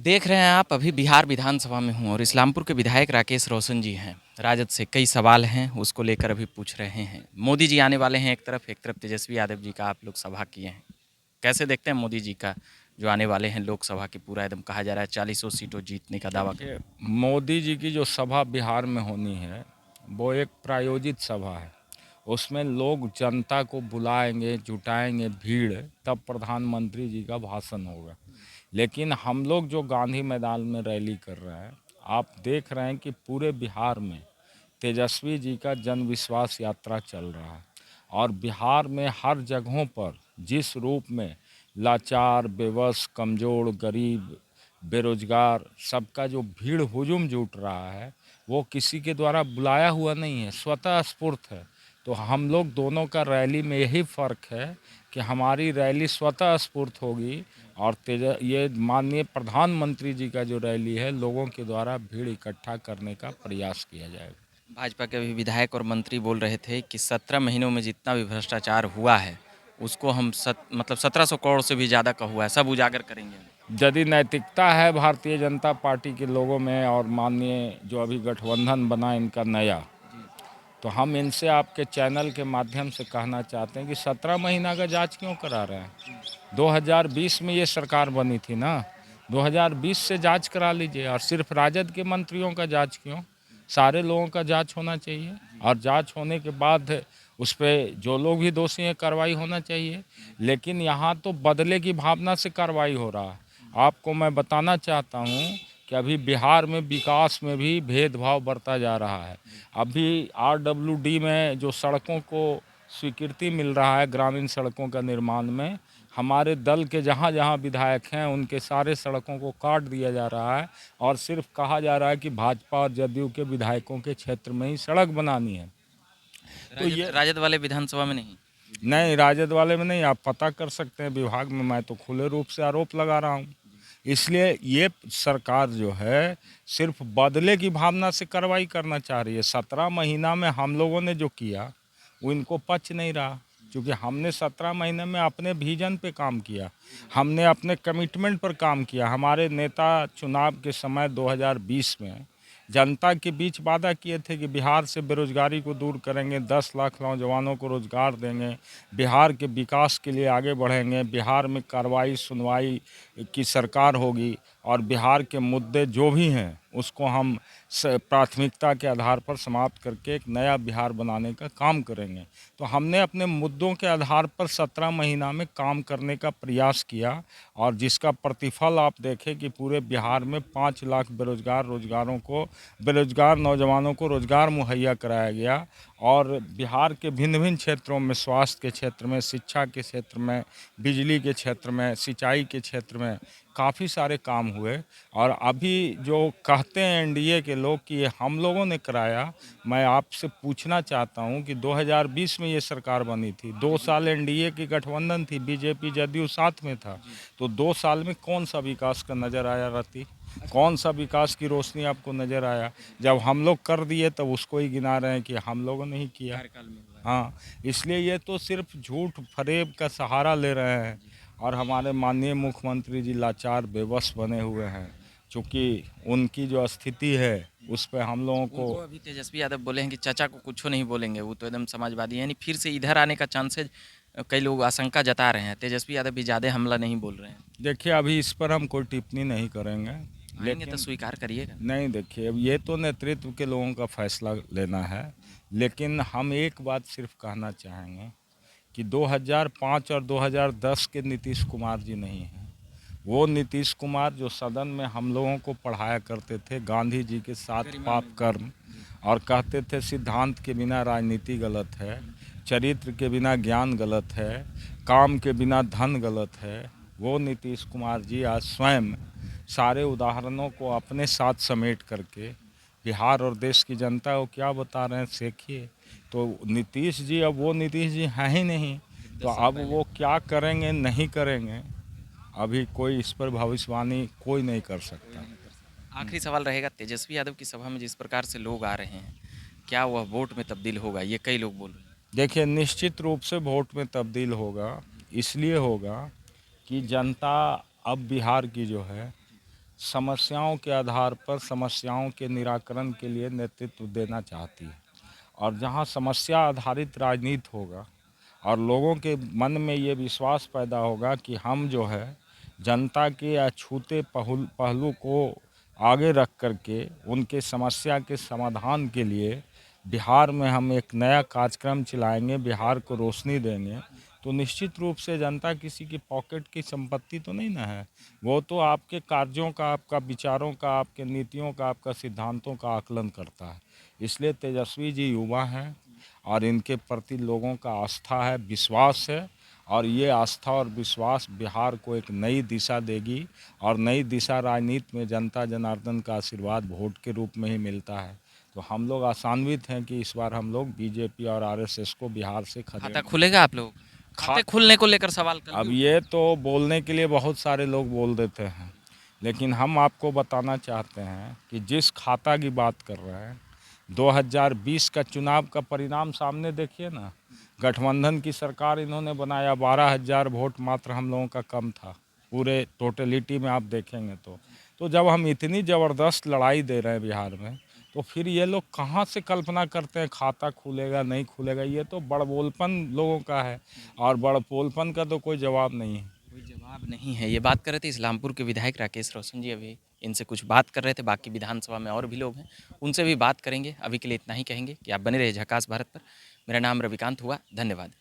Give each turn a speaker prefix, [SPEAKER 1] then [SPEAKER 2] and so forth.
[SPEAKER 1] देख रहे हैं आप, अभी बिहार विधानसभा में हूँ और इस्लामपुर के विधायक राकेश रोशन जी हैं। राजद से कई सवाल हैं, उसको लेकर अभी पूछ रहे हैं। मोदी जी आने वाले हैं, एक तरफ तेजस्वी यादव जी का आप लोग सभा किए हैं। कैसे देखते हैं मोदी जी का जो आने वाले हैं लोकसभा की, पूरा एकदम कहा जा रहा है 40 सीटों जीतने का दावा कर।
[SPEAKER 2] देखिए, मोदी जी की जो सभा बिहार में होनी है वो एक प्रायोजित सभा है। उसमें लोग जनता को बुलाएंगे, जुटाएंगे भीड़, तब प्रधानमंत्री जी का भाषण होगा। लेकिन हम लोग जो गांधी मैदान में रैली कर रहे हैं, आप देख रहे हैं कि पूरे बिहार में तेजस्वी जी का जन विश्वास यात्रा चल रहा है। और बिहार में हर जगहों पर जिस रूप में लाचार, बेबस, कमज़ोर, गरीब, बेरोजगार सबका जो भीड़ हुजूम जुट रहा है, वो किसी के द्वारा बुलाया हुआ नहीं है, स्वतः स्फूर्त है। तो हम लोग दोनों का रैली में यही फ़र्क है कि हमारी रैली स्वतः स्फूर्त होगी और ये माननीय प्रधानमंत्री जी का जो रैली है, लोगों के द्वारा भीड़ इकट्ठा करने का प्रयास किया जाएगा।
[SPEAKER 1] भाजपा के अभी विधायक और मंत्री बोल रहे थे कि 17 महीनों में जितना भी भ्रष्टाचार हुआ है उसको हम मतलब 1700 करोड़ से भी ज़्यादा का हुआ है, सब उजागर करेंगे।
[SPEAKER 2] यदि नैतिकता है भारतीय जनता पार्टी के लोगों में और माननीय जो अभी गठबंधन बना इनका नया, तो हम इनसे आपके चैनल के माध्यम से कहना चाहते हैं कि 17 महीना का जांच क्यों करा रहे हैं। 2020 में ये सरकार बनी थी ना, 2020 से जांच करा लीजिए। और सिर्फ राजद के मंत्रियों का जांच क्यों, सारे लोगों का जांच होना चाहिए। और जांच होने के बाद उस पर जो लोग भी दोषी हैं कार्रवाई होना चाहिए। लेकिन यहाँ तो बदले की भावना से कार्रवाई हो रहा है। आपको मैं बताना चाहता हूँ कि अभी बिहार में विकास में भी भेदभाव बढ़ता जा रहा है। अभी आरडब्ल्यूडी में जो सड़कों को स्वीकृति मिल रहा है, ग्रामीण सड़कों का निर्माण में, हमारे दल के जहाँ जहाँ विधायक हैं उनके सारे सड़कों को काट दिया जा रहा है। और सिर्फ कहा जा रहा है कि भाजपा और जदयू के विधायकों के क्षेत्र में ही सड़क बनानी है। तो
[SPEAKER 1] राजद
[SPEAKER 2] ये
[SPEAKER 1] राजद वाले विधानसभा में नहीं।
[SPEAKER 2] नहीं, राजद वाले में नहीं, आप पता कर सकते हैं विभाग में। मैं तो खुले रूप से आरोप लगा रहा हूँ। इसलिए ये सरकार जो है सिर्फ बदले की भावना से कार्रवाई करना चाह रही है। 17 महीना में हम लोगों ने जो किया वो इनको पच नहीं रहा, क्योंकि हमने 17 महीने में अपने विजन पे काम किया, हमने अपने कमिटमेंट पर काम किया। हमारे नेता चुनाव के समय 2020 में जनता के बीच वादा किए थे कि बिहार से बेरोजगारी को दूर करेंगे, 10 लाख नौजवानों को रोजगार देंगे, बिहार के विकास के लिए आगे बढ़ेंगे, बिहार में कार्रवाई सुनवाई की सरकार होगी और बिहार के मुद्दे जो भी हैं उसको हम प्राथमिकता के आधार पर समाप्त करके एक नया बिहार बनाने का काम करेंगे। तो हमने अपने मुद्दों के आधार पर 17 महीना में काम करने का प्रयास किया और जिसका प्रतिफल आप देखें कि पूरे बिहार में 5 लाख बेरोजगार नौजवानों को रोजगार मुहैया कराया गया। और बिहार के भिन्न भिन्न क्षेत्रों में, स्वास्थ्य के क्षेत्र में, शिक्षा के क्षेत्र में, बिजली के क्षेत्र में, सिंचाई के क्षेत्र में काफ़ी सारे काम हुए। और अभी जो कहते हैं एनडीए के लोग कि ये हम लोगों ने कराया, मैं आपसे पूछना चाहता हूं कि 2020 में ये सरकार बनी थी, 2 साल एनडीए की गठबंधन थी, बीजेपी जदयू साथ में था। तो 2 साल में कौन सा विकास का नज़र आया रति, कौन सा विकास की रोशनी आपको नज़र आया। जब हम लोग कर दिए तब उसको ही गिना रहे हैं कि हम लोगों ने ही किया।
[SPEAKER 1] कार्यकाल में हुआ है।
[SPEAKER 2] हाँ, इसलिए ये तो सिर्फ झूठ फरेब का सहारा ले रहे हैं। और हमारे माननीय मुख्यमंत्री जी लाचार बेबस बने हुए हैं, क्योंकि उनकी जो स्थिति है उस पर हम लोगों
[SPEAKER 1] उनको
[SPEAKER 2] को।
[SPEAKER 1] अभी तेजस्वी यादव बोले हैं कि चाचा को कुछ नहीं बोलेंगे, वो तो एकदम समाजवादी है, यानी फिर से इधर आने का चांसेज कई लोग आशंका जता रहे हैं। तेजस्वी यादव भी ज़्यादा हमला नहीं बोल रहे हैं।
[SPEAKER 2] देखिए, अभी इस पर हम कोई टिप्पणी नहीं करेंगे।
[SPEAKER 1] आएंगे तो
[SPEAKER 2] लेकिन
[SPEAKER 1] स्वीकार करिएगा।
[SPEAKER 2] नहीं, देखिए, अब ये तो नेतृत्व के लोगों का फैसला लेना है। लेकिन हम एक बात सिर्फ कहना चाहेंगे कि 2005 और 2010 के नीतीश कुमार जी नहीं हैं। वो नीतीश कुमार जो सदन में हम लोगों को पढ़ाया करते थे गांधी जी के 7 पाप कर्म, और कहते थे सिद्धांत के बिना राजनीति गलत है, चरित्र के बिना ज्ञान गलत है, काम के बिना धन गलत है। वो नीतीश कुमार जी आज स्वयं सारे उदाहरणों को अपने साथ समेट करके बिहार और देश की जनता को क्या बता रहे हैं, सीखिए। तो नीतीश जी अब वो नीतीश जी हैं ही नहीं। तो अब वो क्या करेंगे नहीं करेंगे, अभी कोई इस पर भविष्यवाणी कोई नहीं कर सकता।
[SPEAKER 1] आखिरी सवाल रहेगा, तेजस्वी यादव की सभा में जिस प्रकार से लोग आ रहे हैं, क्या वह वोट में तब्दील होगा? ये कई लोग बोल रहे हैं।
[SPEAKER 2] देखिए, निश्चित रूप से वोट में तब्दील होगा। इसलिए होगा कि जनता अब बिहार की जो है समस्याओं के आधार पर समस्याओं के निराकरण के लिए नेतृत्व देना चाहती है। और जहां समस्या आधारित राजनीति होगा और लोगों के मन में ये विश्वास पैदा होगा कि हम जो है जनता के अछूते पहलू को आगे रख करके उनके समस्या के समाधान के लिए बिहार में हम एक नया कार्यक्रम चलाएंगे, बिहार को रोशनी देंगे, तो निश्चित रूप से जनता किसी की पॉकेट की संपत्ति तो नहीं ना है। वो तो आपके कार्यों का, आपका विचारों का, आपके नीतियों का, आपका सिद्धांतों का आकलन करता है। इसलिए तेजस्वी जी युवा हैं और इनके प्रति लोगों का आस्था है, विश्वास है, और ये आस्था और विश्वास बिहार को एक नई दिशा देगी। और नई दिशा राजनीति में जनता जनार्दन का आशीर्वाद वोट के रूप में ही मिलता है। तो हम लोग आशान्वित हैं कि इस बार हम लोग बीजेपी और आरएसएस को बिहार से
[SPEAKER 1] खाता
[SPEAKER 2] खदेड़।
[SPEAKER 1] खुलेगा आप लोग? खाते खुलने को लेकर सवाल कल
[SPEAKER 2] अब
[SPEAKER 1] भी
[SPEAKER 2] ये तो बोलने के लिए बहुत सारे लोग बोल देते हैं, लेकिन हम आपको बताना चाहते हैं कि जिस खाता की बात कर रहे हैं, 2020 का चुनाव का परिणाम सामने देखिए ना। गठबंधन की सरकार इन्होंने बनाया, 12,000 वोट मात्र हम लोगों का कम था पूरे टोटलिटी में आप देखेंगे तो जब हम इतनी ज़बरदस्त लड़ाई दे रहे हैं बिहार में, तो फिर ये लोग कहाँ से कल्पना करते हैं खाता खुलेगा नहीं खुलेगा। ये तो बड़बोलपन लोगों का है, और बड़बोलपन का तो कोई जवाब नहीं है।
[SPEAKER 1] कोई जवाब नहीं है। ये बात कर रहे थे इस्लामपुर के विधायक राकेश रोशन जी, अभी इनसे कुछ बात कर रहे थे। बाकी विधानसभा में और भी लोग हैं, उनसे भी बात करेंगे। अभी के लिए इतना ही कहेंगे कि आप बने रहे झकास भारत पर। मेरा नाम रविकांत हुआ, धन्यवाद।